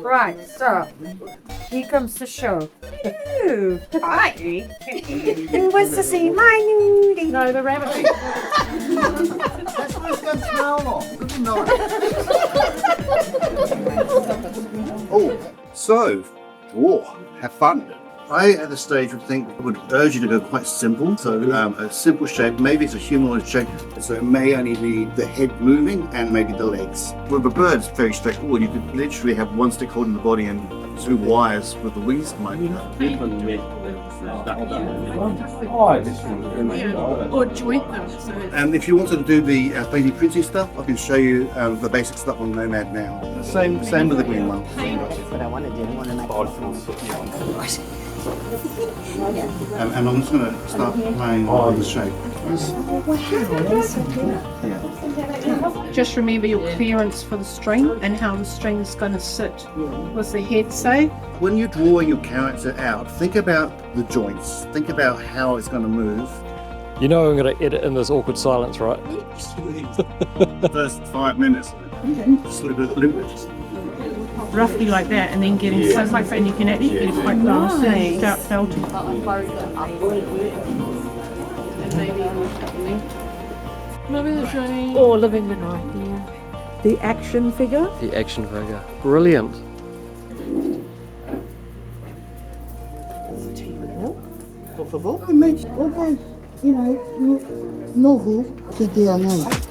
Right, so here comes the show. Ooh, hi. Who wants to see my nudie? No, the rabbit. That's what it's going to smell like. Good night. Oh, so, have fun. I, at this stage, would urge you to go quite simple. So, a simple shape. Maybe it's a humanoid shape. So it may only be the head moving and maybe the legs. With a bird, it's very straightforward. You could literally have one stick holding the body and two wires with the wings coming out. Or joint them. So And if you wanted to do the 3D printing stuff, I can show you the basic stuff on Nomad now. Same with the green one. What I want to do, I want to make And I'm just going to start playing on the shape. just remember your clearance for the string and how the string is going to sit. What's the head say? When you're drawing your character out, think about the joints. Think about how it's going to move. You know I'm going to edit in this awkward silence, right? First 5 minutes. Just a little bit. Roughly like that, and then getting so like that, and you can actually get it quite close and start felting. Or living the night, yeah. The action figure. The action figure. Brilliant. Por favor, mas, novo que dia, não?